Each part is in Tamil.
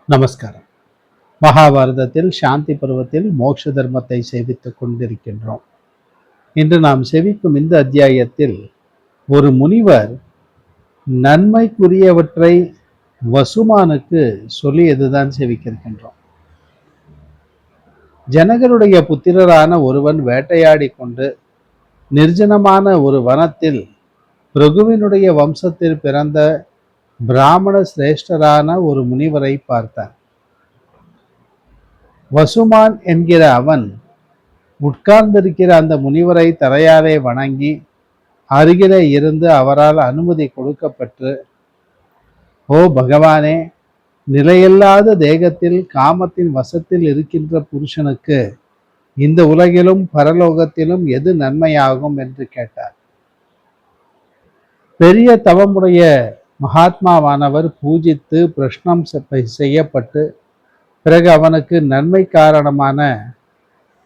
நமஸ்காரம். மகாபாரதத்தில் சாந்தி பருவத்தில் மோட்ச தர்மத்தை சேவித்துக் கொண்டிருக்கின்றோம். இன்று நாம் செவிக்கும் இந்த அத்தியாயத்தில் ஒரு முனிவர் நன்மைக்குரியவற்றை வசுமானுக்கு சொல்லியதுதான் செவிக்கின்றோம். ஜனகருடைய புத்திரரான ஒருவன் வேட்டையாடி கொண்டு நிர்ஜனமான ஒரு வனத்தில் பிரகுவினுடைய வம்சத்தில் பிறந்த பிராமண சிரேஷ்டரான ஒரு முனிவரை பார்த்தார். வசுமான் என்கிற அவன் உட்கார்ந்திருக்கிற அந்த முனிவரை தரையாலே வணங்கி அருகிலே இருந்து அவரால் அனுமதி கொடுக்கப்பட்டு, ஓ பகவானே, நிலையில்லாத தேகத்தில் காமத்தின் வசத்தில் இருக்கின்ற புருஷனுக்கு இந்த உலகிலும் பரலோகத்திலும் எது நன்மையாகும் என்று கேட்டார். பெரிய தவமுடைய மகாத்மாவானவர் பூஜித்து பிரஷ்னம் செய்யப்பட்டு பிறகு அவனுக்கு நன்மை காரணமான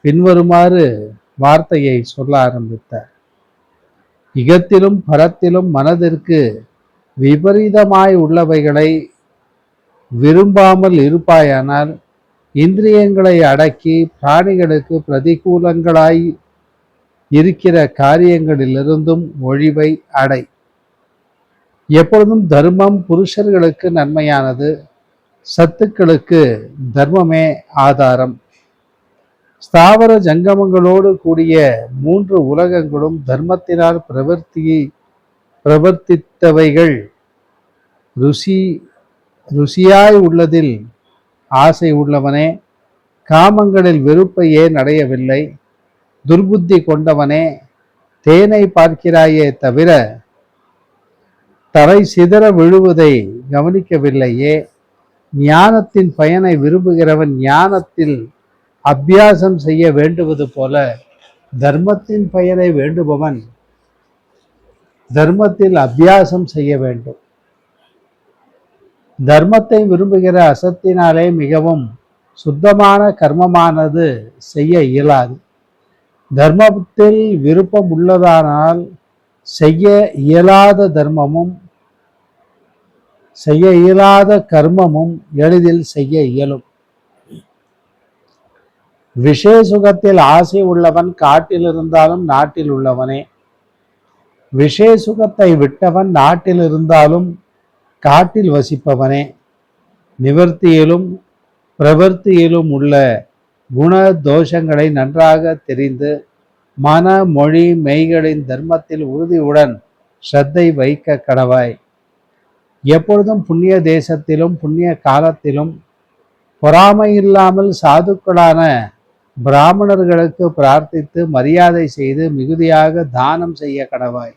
பின்வருமாறு வார்த்தையை சொல்ல ஆரம்பித்தார். இகத்திலும் பரத்திலும் மனதிற்கு விபரீதமாய் உள்ளவைகளை விரும்பாமல் இருப்பாயானால் இந்திரியங்களை அடக்கி பிராணிகளுக்கு பிரதிகூலங்களாய் இருக்கிற காரியங்களிலிருந்தும் ஒழிவை அடை. எப்பொழுதும் தர்மம் புருஷர்களுக்கு நன்மையானது, சத்துக்களுக்கு தர்மமே ஆதாரம். ஸ்தாவர ஜங்கமங்களோடு கூடிய மூன்று உலகங்களும் தர்மத்தினால் பிரவர்த்தித்தவைகள். ருசியாய் உள்ளதில் ஆசை உள்ளவனே, காமங்களில் வெறுப்பையே நடையவில்லை. துர்புத்தி கொண்டவனே, தேனை பார்க்கிறாயே தவிர தரை சிதற விழுவதை கவனிக்கவில்லையே. ஞானத்தின் பயனை விரும்புகிறவன் ஞானத்தில் அபியாசம் செய்ய வேண்டுவது போல தர்மத்தின் பயனை வேண்டுபவன் தர்மத்தில் அபியாசம் செய்ய வேண்டும். தர்மத்தை விரும்புகிற அசத்தினாலே மிகவும் சுத்தமான கர்மமானது செய்ய இயலாது. தர்மத்தில் விருப்பம் உள்ளதானால் செய்ய இயலாத தர்மமும் செய்ய இயலாத கர்மமும் எளிதில் செய்ய இயலும். விஷய சுகத்தில் ஆசை உள்ளவன் காட்டில் இருந்தாலும் நாட்டில் உள்ளவனே. விஷய சுகத்தை விட்டவன் நாட்டில் இருந்தாலும் காட்டில் வசிப்பவனே. நிவர்த்தியிலும் பிரவர்த்தியிலும் உள்ள குண தோஷங்களை நன்றாக தெரிந்து மன மொழி மெய்களின் தர்மத்தில் உறுதியுடன் ஸ்ரத்தை வைக்க கடவாய். எப்பொழுதும் புண்ணிய தேசத்திலும் புண்ணிய காலத்திலும் பொறாமை இல்லாமல் சாதுக்களான பிராமணர்களுக்கு பிரார்த்தித்து மரியாதை செய்து மிகுதியாக தானம் செய்ய கடவாய்.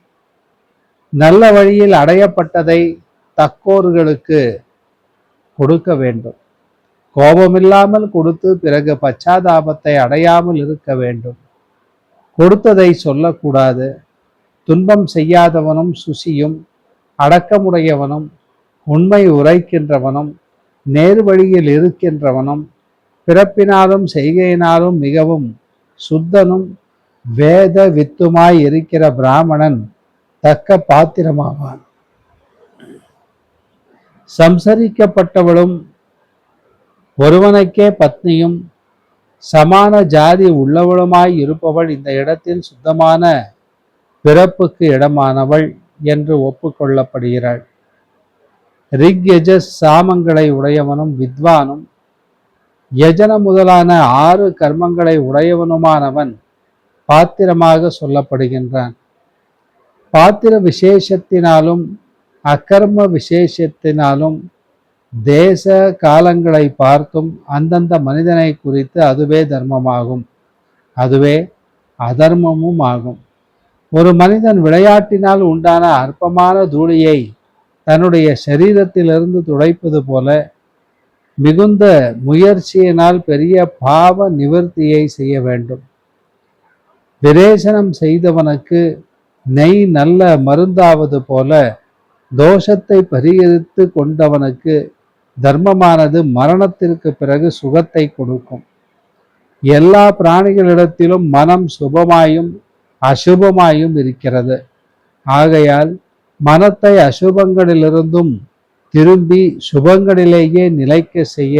நல்ல வழியில் அடையப்பட்டதை தக்கோர்களுக்கு கொடுக்க வேண்டும். கோபமில்லாமல் கொடுத்து பிறகு பச்சாதாபத்தை அடையாமல் இருக்க வேண்டும். கொடுத்ததை சொல்லக்கூடாது. துன்பம் செய்யாதவனும் சுசியும் அடக்கமுடையவனும் உண்மை உரைக்கின்றவனும் நேரு வழியில் இருக்கின்றவனும் பிறப்பினாலும் செய்கையினாலும் மிகவும் சுத்தனும் வேத வித்துமாய் இருக்கிற பிராமணன் தக்க பாத்திரமாவான். சம்சரிக்கப்பட்டவளும் ஒருவனுக்கே பத்னியும் சமான ஜாதி உள்ளவளுமாய் இருப்பவள் இந்த இடத்தில் சுத்தமான பிறப்புக்கு இடமானவள் என்று ஒப்புக்கொள்ளப்படுகிறாள். ரிக் யஜஸ் சாமங்களை உடையவனும் வித்வானும் யஜன முதலான 6 கர்மங்களை உடையவனுமானவன் பாத்திரமாக சொல்லப்படுகின்றான். பாத்திர விசேஷத்தினாலும் அக்கர்ம விசேஷத்தினாலும் தேச காலங்களை பார்த்தும் அந்தந்த மனிதனை குறித்து அதுவே தர்மமாகும், அதுவே அதர்மமும் ஆகும். ஒரு மனிதன் விளையாட்டினால் உண்டான அற்பமான தூளியை தன்னுடைய சரீரத்திலிருந்து துடைப்பது போல மிகுந்த முயற்சியினால் பெரிய பாவ நிவர்த்தியை செய்ய வேண்டும். விரேசனம் செய்தவனுக்கு நெய் நல்ல மருந்தாவது போல தோஷத்தை பரிகரித்து கொண்டவனுக்கு தர்மமானது மரணத்திற்கு பிறகு சுகத்தை கொடுக்கும். எல்லா பிராணிகளிடத்திலும் மனம் சுபமாயும் அசுபமாயும் இருக்கிறது. ஆகையால் மனத்தை அசுபங்களிலிருந்தும் திரும்பி சுபங்களிலேயே நிலைக்க செய்ய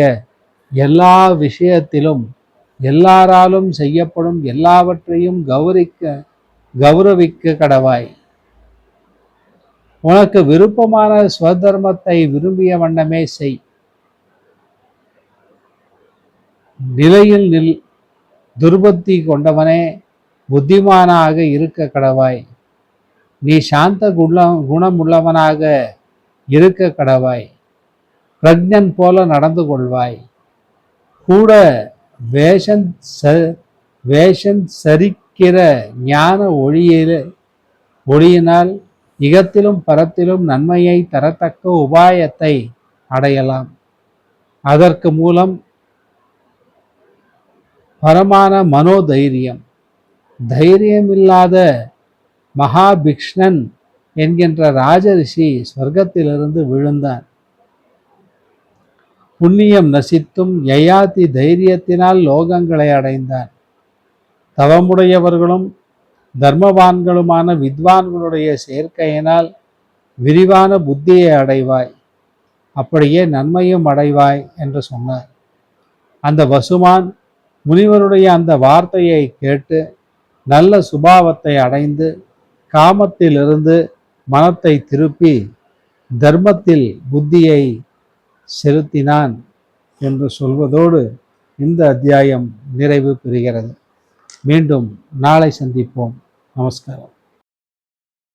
எல்லா விஷயத்திலும் எல்லாராலும் செய்யப்படும் எல்லாவற்றையும் கௌரவிக்க கடவாய். உனக்கு விருப்பமான ஸ்வதர்மத்தை விரும்பிய வண்ணமே செய். நிலையில் நில். துர்புத்தி கொண்டவனே, புத்திமானாக இருக்க கடவாய். நீ சாந்த குணமுள்ளவனாக இருக்க கடவாய். பிரக்ஞன் போல நடந்து கொள்வாய். கூட வேஷம் சரிக்கிற ஞான ஒளியினால் இகத்திலும் பரத்திலும் நன்மையை தரத்தக்க உபாயத்தை அடையலாம். அதற்கு மூலம் பரமான மனோதைரியம். தைரியமில்லாத மகாபிக்ஷ்ணன் என்கின்ற ராஜரிஷி ஸ்வர்க்கத்திலிருந்து விழுந்தான். புண்ணியம் நசித்தும் யயாதி தைரியத்தினால் லோகங்களை அடைந்தான். தவமுடையவர்களும் தர்மவான்களுமான வித்வான்களுடைய சேர்க்கையினால் விரிவான புத்தியை அடைவாய். அப்படியே நன்மையும் அடைவாய் என்று சொன்னார். அந்த வசுமான் முனிவருடைய அந்த வார்த்தையை கேட்டு நல்ல சுபாவத்தை அடைந்து காமத்திலிருந்து மனத்தை திருப்பி தர்மத்தில் புத்தியை செலுத்தினான் என்று சொல்வதோடு இந்த அத்தியாயம் நிறைவு பெறுகிறது. மீண்டும் நாளை சந்திப்போம். நமஸ்காரம்.